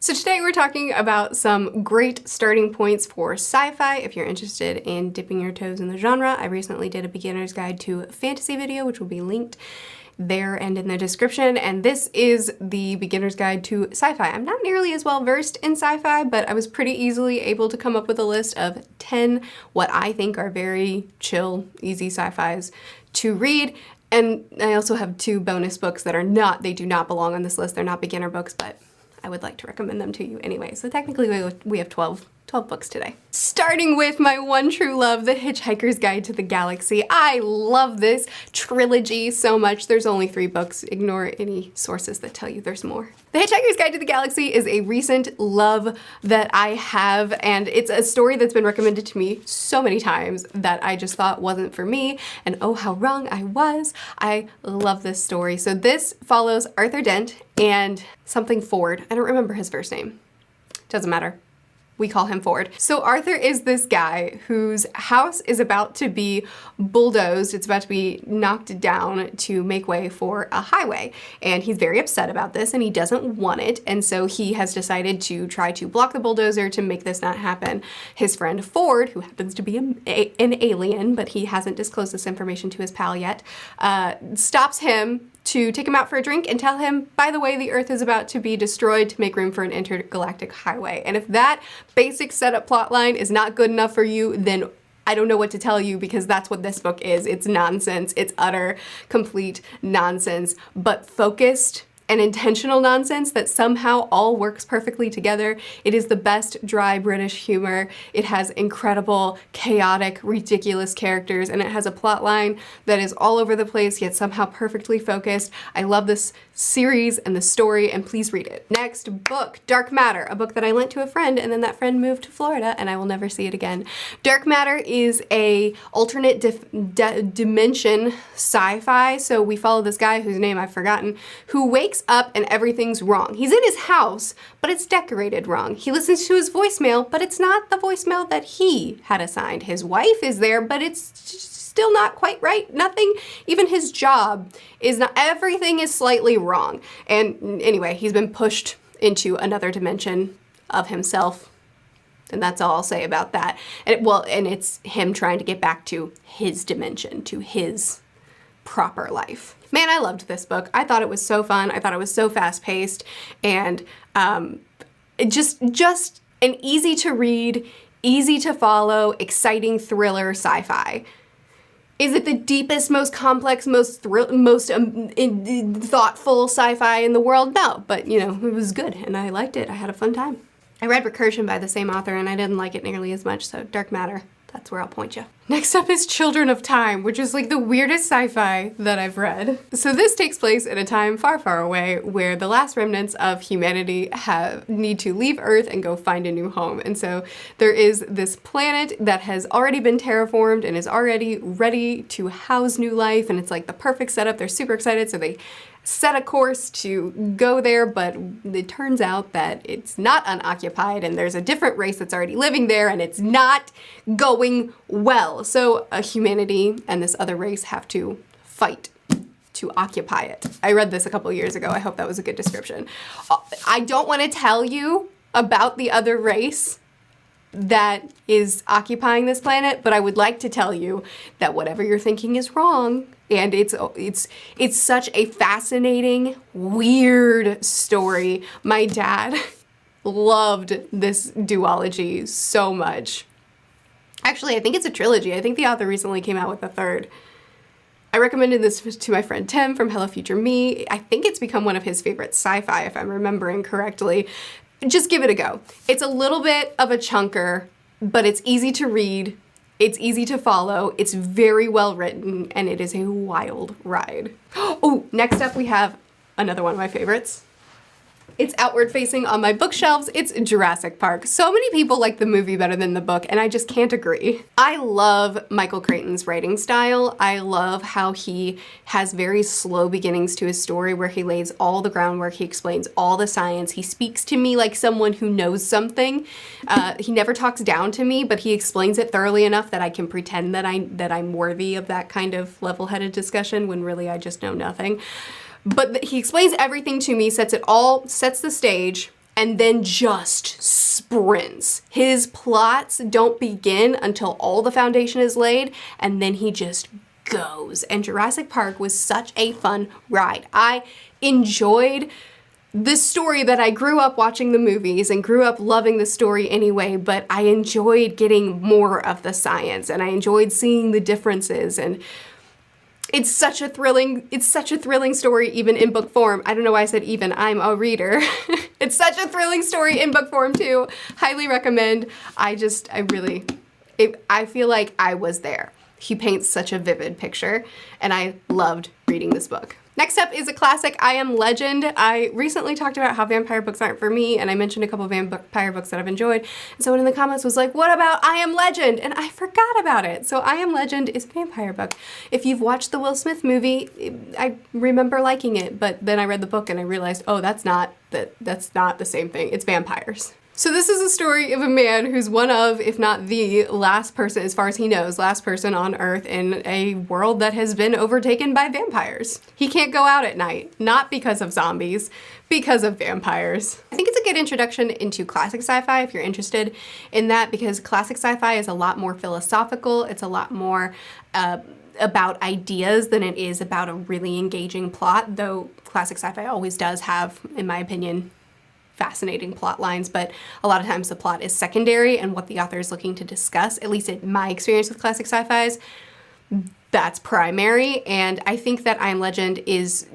So today we're talking about some great starting points for sci-fi if you're interested in dipping your toes in the genre. I recently did a beginner's guide to fantasy video, which will be linked there and in the description, and this is the beginner's guide to sci-fi. I'm not nearly as well versed in sci-fi, but I was pretty easily able to come up with a list of 10 what I think are very chill, easy sci-fis to read. And I also have 2 bonus books that they do not belong on this list. They're not beginner books, but I would like to recommend them to you anyway. So technically we have 12 books today. Starting with my one true love, The Hitchhiker's Guide to the Galaxy. I love this trilogy so much. There's only 3 books. Ignore any sources that tell you there's more. The Hitchhiker's Guide to the Galaxy is a recent love that I have, and it's a story that's been recommended to me so many times that I just thought wasn't for me, and oh how wrong I was. I love this story. So this follows Arthur Dent and something Ford. I don't remember his first name. Doesn't matter. We call him Ford. So Arthur is this guy whose house is about to be bulldozed. It's about to be knocked down to make way for a highway. And he's very upset about this and he doesn't want it. And so he has decided to try to block the bulldozer to make this not happen. His friend Ford, who happens to be an alien, but he hasn't disclosed this information to his pal yet, stops him to take him out for a drink and tell him, by the way, the Earth is about to be destroyed to make room for an intergalactic highway. And if that basic setup plotline is not good enough for you, then I don't know what to tell you, because that's what this book is. It's nonsense. It's utter, complete nonsense, but focused and intentional nonsense that somehow all works perfectly together. It is the best dry British humor. It has incredible, chaotic, ridiculous characters, and it has a plot line that is all over the place, yet somehow perfectly focused. I love this series and the story, and please read it. Next book, Dark Matter, a book that I lent to a friend, and then that friend moved to Florida, and I will never see it again. Dark Matter is a alternate dimension sci-fi, so we follow this guy whose name I've forgotten, who wakes up and everything's wrong. He's in his house, but it's decorated wrong. He listens to his voicemail, but it's not the voicemail that he had assigned. His wife is there, but it's still not quite right. Nothing, even his job is not, everything is slightly wrong. And anyway, he's been pushed into another dimension of himself. And that's all I'll say about that. And it's him trying to get back to his dimension, to his proper life. Man, I loved this book. I thought it was so fun. I thought it was so fast-paced, and just an easy to read, easy to follow, exciting thriller sci-fi. Is it the deepest, most complex, most thoughtful sci-fi in the world? No, but you know, it was good and I liked it. I had a fun time. I read Recursion by the same author and I didn't like it nearly as much, so Dark Matter, that's where I'll point you. Next up is Children of Time, which is like the weirdest sci-fi that I've read. So this takes place in a time far, far away where the last remnants of humanity need to leave Earth and go find a new home. And so there is this planet that has already been terraformed and is already ready to house new life, and it's like the perfect setup. They're super excited, so they set a course to go there, but it turns out that it's not unoccupied and there's a different race that's already living there and it's not going well. So humanity and this other race have to fight to occupy it. I read this a couple years ago. I hope that was a good description. I don't want to tell you about the other race that is occupying this planet, but I would like to tell you that whatever you're thinking is wrong. And it's such a fascinating, weird story. My dad loved this duology so much. Actually, I think it's a trilogy. I think the author recently came out with a third. I recommended this to my friend Tim from Hello Future Me. I think it's become one of his favorite sci-fi, if I'm remembering correctly. Just give it a go. It's a little bit of a chunker, but it's easy to read. It's easy to follow, it's very well written, and it is a wild ride. Oh, next up we have another one of my favorites. It's outward facing on my bookshelves. It's Jurassic Park. So many people like the movie better than the book, and I just can't agree. I love Michael Crichton's writing style. I love how he has very slow beginnings to his story where he lays all the groundwork, he explains all the science, he speaks to me like someone who knows something. He never talks down to me, but he explains it thoroughly enough that I can pretend that I'm worthy of that kind of level-headed discussion when really I just know nothing. But he explains everything to me, sets the stage, and then just sprints. His plots don't begin until all the foundation is laid, and then he just goes. And Jurassic Park was such a fun ride. I enjoyed this story that I grew up watching the movies and grew up loving the story anyway, but I enjoyed getting more of the science, and I enjoyed seeing the differences, and it's such a thrilling story even in book form. I don't know why I said even, I'm a reader. It's such a thrilling story in book form too. Highly recommend. I feel like I was there. He paints such a vivid picture, and I loved reading this book. Next up is a classic, I Am Legend. I recently talked about how vampire books aren't for me, and I mentioned a couple of vampire books that I've enjoyed. And someone in the comments was like, what about I Am Legend? And I forgot about it. So I Am Legend is a vampire book. If you've watched the Will Smith movie, I remember liking it, but then I read the book and I realized, oh, that's not the same thing. It's vampires. So this is a story of a man who's one of, if not the last person, as far as he knows, last person on Earth in a world that has been overtaken by vampires. He can't go out at night, not because of zombies, because of vampires. I think it's a good introduction into classic sci-fi if you're interested in that, because classic sci-fi is a lot more philosophical. It's a lot more about ideas than it is about a really engaging plot, though classic sci-fi always does have, in my opinion, fascinating plot lines, but a lot of times the plot is secondary, and what the author is looking to discuss, at least in my experience with classic sci-fis, that's primary. And I think that I Am Legend is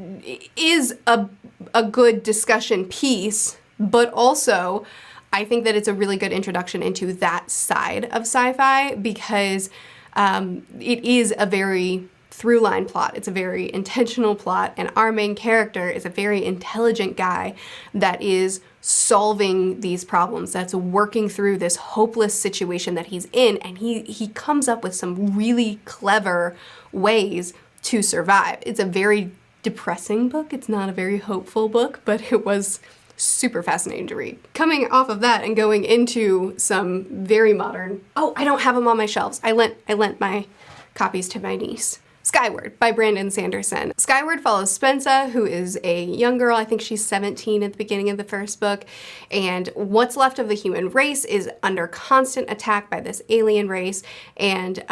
a good discussion piece, but also I think that it's a really good introduction into that side of sci-fi, because it is a very through line plot. It's a very intentional plot, and our main character is a very intelligent guy that is solving these problems, that's working through this hopeless situation that he's in, and he comes up with some really clever ways to survive. It's a very depressing book. It's not a very hopeful book, but it was super fascinating to read. Coming off of that and going into some very modern, oh, I don't have them on my shelves. I lent my copies to my niece. Skyward by Brandon Sanderson. Skyward follows Spensa, who is a young girl. I think she's 17 at the beginning of the first book. And what's left of the human race is under constant attack by this alien race. And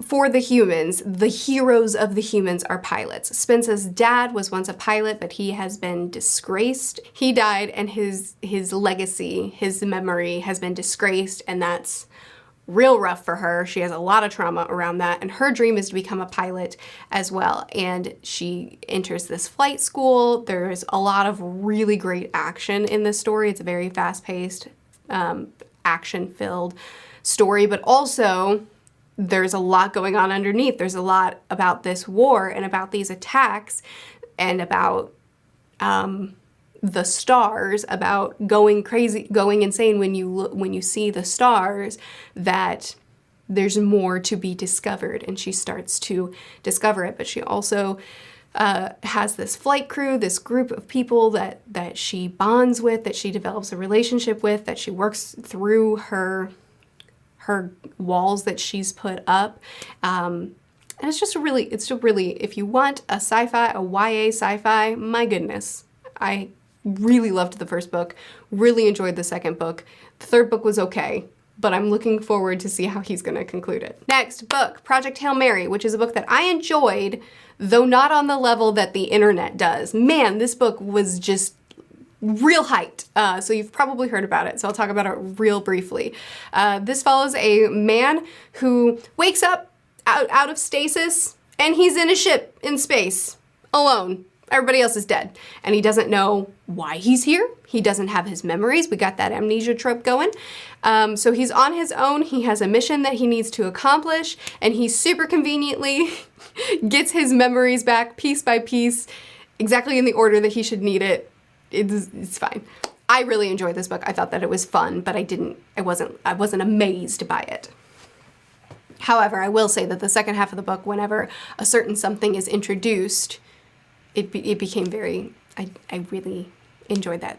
for the humans, the heroes of the humans are pilots. Spensa's dad was once a pilot, but he has been disgraced. He died, and his legacy, his memory has been disgraced, and that's real rough for her. She has a lot of trauma around that, and her dream is to become a pilot as well. And she enters this flight school. There's a lot of really great action in this story. It's a very fast-paced, action-filled story, but also there's a lot going on underneath. There's a lot about this war and about these attacks and about the stars, about going crazy, going insane when you see the stars, that there's more to be discovered, and she starts to discover it. But she also has this flight crew, this group of people that she bonds with, that she develops a relationship with, that she works through her walls that she's put up. And it's a really, if you want a sci-fi, a YA sci-fi, my goodness, I really loved the first book, really enjoyed the second book. The third book was okay, but I'm looking forward to see how he's gonna conclude it. Next book, Project Hail Mary, which is a book that I enjoyed, though not on the level that the internet does. Man, this book was just real hyped, so you've probably heard about it, so I'll talk about it real briefly. This follows a man who wakes up out of stasis, and he's in a ship in space, alone. Everybody else is dead, and he doesn't know why he's here. He doesn't have his memories. We got that amnesia trope going. So he's on his own. He has a mission that he needs to accomplish, and he super conveniently gets his memories back piece by piece, exactly in the order that he should need it. It's fine. I really enjoyed this book. I thought that it was fun, but I wasn't amazed by it. However, I will say that the second half of the book, whenever a certain something is introduced, it became very, I really enjoyed that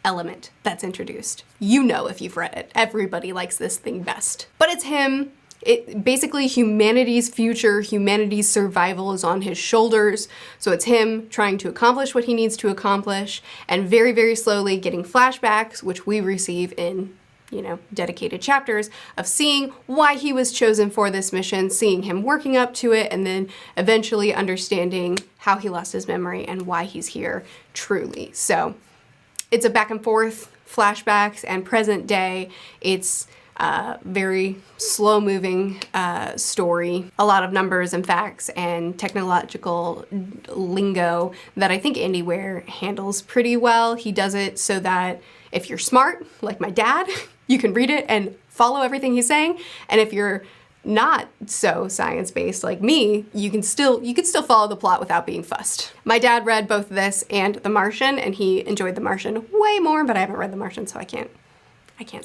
element that's introduced. You know, if you've read it, everybody likes this thing best. But it's him basically humanity's future, humanity's survival is on his shoulders. So it's him trying to accomplish what he needs to accomplish, and very, very slowly getting flashbacks, which we receive in, you know, dedicated chapters of seeing why he was chosen for this mission, seeing him working up to it, and then eventually understanding how he lost his memory and why he's here truly. So it's a back and forth, flashbacks and present day. It's very slow moving story, a lot of numbers and facts and technological lingo that I think Anywhere handles pretty well. He does it so that if you're smart, like my dad, you can read it and follow everything he's saying. And if you're not so science-based like me, you can still follow the plot without being fussed. My dad read both this and The Martian, and he enjoyed The Martian way more, but I haven't read The Martian, so I can't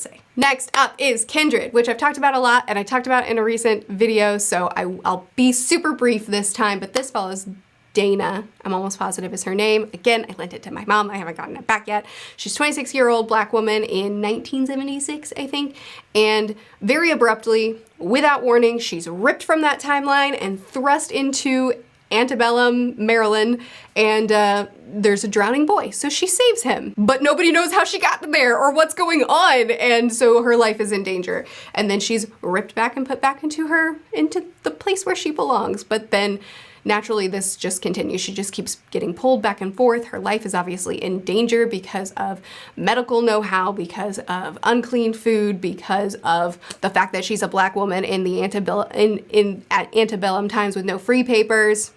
say. Next up is Kindred, which I've talked about a lot, and I talked about in a recent video, so I'll be super brief this time, but this follows Dana, I'm almost positive is her name. Again, I lent it to my mom, I haven't gotten it back yet. She's a 26-year-old black woman in 1976, I think, and very abruptly, without warning, she's ripped from that timeline and thrust into antebellum Maryland, and there's a drowning boy, so she saves him. But nobody knows how she got there or what's going on, and so her life is in danger. And then she's ripped back and put back into the place where she belongs. But then naturally this just continues. She just keeps getting pulled back and forth. Her life is obviously in danger because of medical know-how, because of unclean food, because of the fact that she's a black woman in the at antebellum times with no free papers.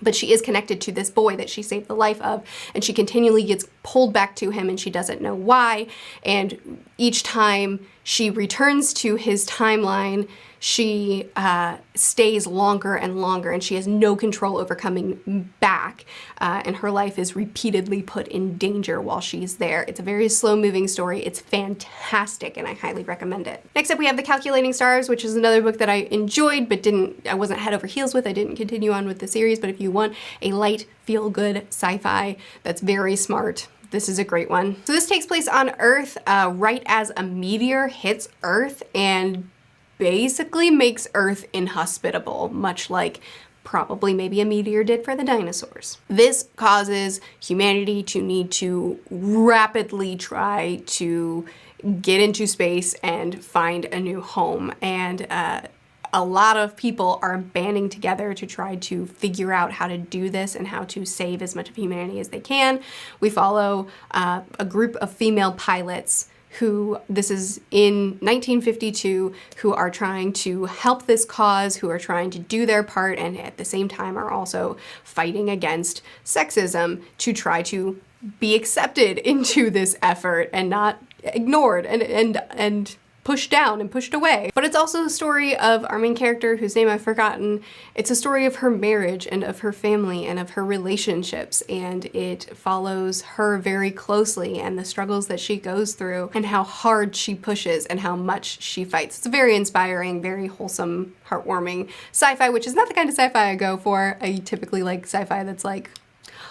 But she is connected to this boy that she saved the life of, and she continually gets pulled back to him, and she doesn't know why. And each time she returns to his timeline, she stays longer and longer, and she has no control over coming back, and her life is repeatedly put in danger while she's there. It's a very slow-moving story. It's fantastic, and I highly recommend it. Next up, we have The Calculating Stars, which is another book that I enjoyed, but I wasn't head over heels with. I didn't continue on with the series, but if you want a light, feel-good sci-fi that's very smart, this is a great one. So this takes place on Earth right as a meteor hits Earth and basically makes Earth inhospitable, much like probably maybe a meteor did for the dinosaurs. This causes humanity to need to rapidly try to get into space and find a new home. And a lot of people are banding together to try to figure out how to do this and how to save as much of humanity as they can. We follow a group of female pilots who, this is in 1952, who are trying to help this cause, who are trying to do their part, and at the same time are also fighting against sexism to try to be accepted into this effort and not ignored and pushed down and pushed away. But it's also a story of our main character, whose name I've forgotten. It's a story of her marriage and of her family and of her relationships, and it follows her very closely and the struggles that she goes through and how hard she pushes and how much she fights. It's a very inspiring, very wholesome, heartwarming sci-fi, which is not the kind of sci-fi I go for. I typically like sci-fi that's like,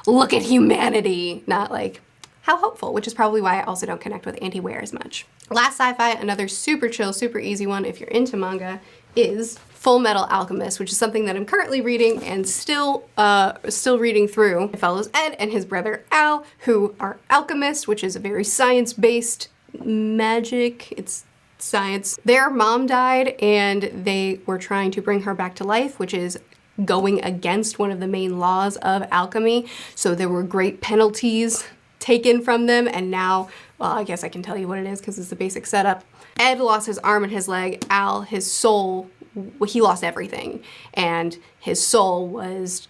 look at humanity, not like, how hopeful, which is probably why I also don't connect with Anywhere as much. Last sci-fi, another super chill, super easy one if you're into manga, is Full Metal Alchemist, which is something that I'm currently reading and still reading through. It follows Ed and his brother Al, who are alchemists, which is a very science-based magic. It's science. Their mom died and they were trying to bring her back to life, which is going against one of the main laws of alchemy. So there were great penalties taken from them, and now, well, I guess I can tell you what it is because it's the basic setup. Ed lost his arm and his leg. Al, his soul, he lost everything, and his soul was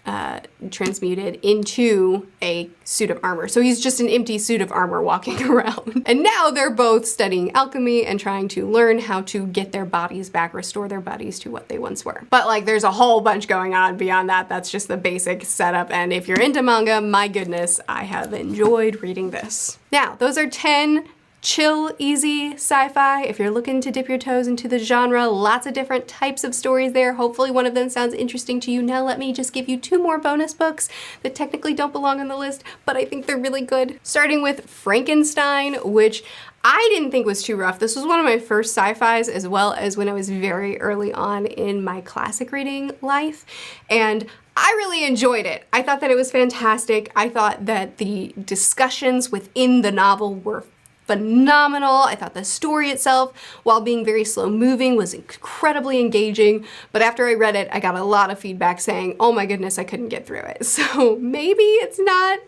transmuted into a suit of armor. So he's just an empty suit of armor walking around. And now they're both studying alchemy and trying to learn how to get their bodies back, restore their bodies to what they once were. But like, there's a whole bunch going on beyond that. That's just the basic setup. And if you're into manga, my goodness, I have enjoyed reading this. Now, those are 10 chill, easy sci-fi. If you're looking to dip your toes into the genre, lots of different types of stories there. Hopefully one of them sounds interesting to you. Now let me just give you 2 more bonus books that technically don't belong on the list, but I think they're really good. Starting with Frankenstein, which I didn't think was too rough. This was one of my first sci-fis, as well as when I was very early on in my classic reading life, and I really enjoyed it. I thought that it was fantastic. I thought that the discussions within the novel were phenomenal. I thought the story itself, while being very slow moving, was incredibly engaging. But after I read it, I got a lot of feedback saying, oh my goodness, I couldn't get through it. So maybe it's not.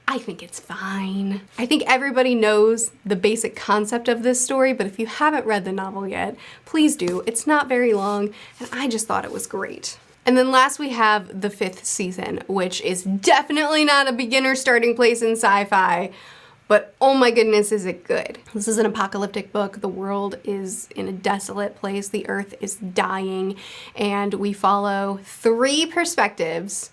I think it's fine. I think everybody knows the basic concept of this story, but if you haven't read the novel yet, please do. It's not very long, and I just thought it was great. And then last we have the 5th season, which is definitely not a beginner starting place in sci-fi, but oh my goodness, is it good. This is an apocalyptic book. The world is in a desolate place. The earth is dying, and we follow 3 perspectives.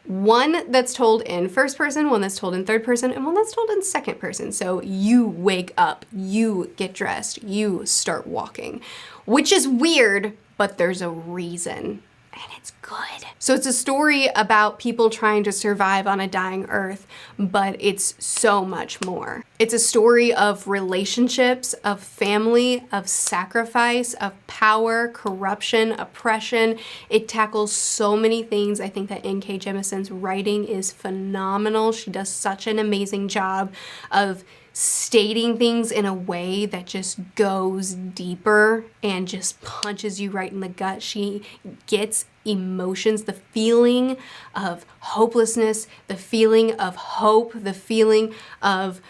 One that's told in first person, one that's told in third person, and one that's told in second person. So you wake up, you get dressed, you start walking, which is weird, but there's a reason. And it's good. So it's a story about people trying to survive on a dying earth, but it's so much more. It's a story of relationships, of family, of sacrifice, of power, corruption, oppression. It tackles so many things. I think that N.K. Jemisin's writing is phenomenal. She does such an amazing job of stating things in a way that just goes deeper and just punches you right in the gut. She gets emotions, the feeling of hopelessness, the feeling of hope, the feeling of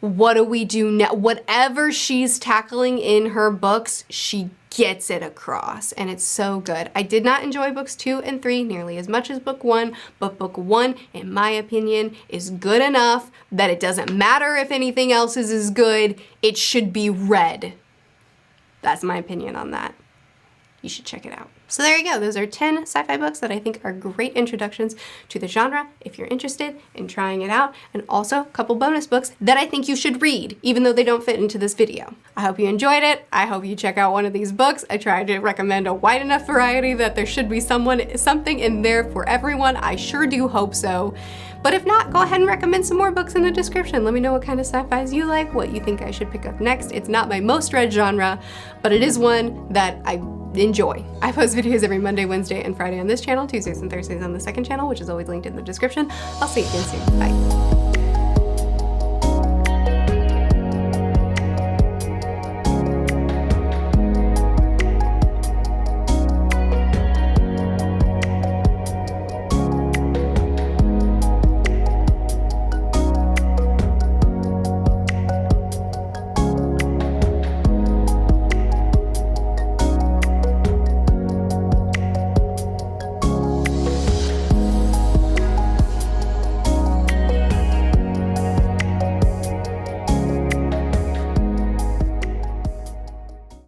what do we do now? Whatever she's tackling in her books, she gets it across, and it's so good. I did not enjoy books 2 and 3 nearly as much as book 1, but book 1, in my opinion, is good enough that it doesn't matter if anything else is as good. It should be read. That's my opinion on that. You should check it out. So there you go. Those are 10 sci-fi books that I think are great introductions to the genre if you're interested in trying it out, and also a couple bonus books that I think you should read, even though they don't fit into this video. I hope you enjoyed it. I hope you check out one of these books. I tried to recommend a wide enough variety that there should be something in there for everyone. I sure do hope so. But if not, go ahead and recommend some more books in the description. Let me know what kind of sci-fis you like, what you think I should pick up next. It's not my most read genre, but it is one that I enjoy. I post videos every Monday, Wednesday, and Friday on this channel, Tuesdays and Thursdays on the second channel, which is always linked in the description. I'll see you again soon. Bye.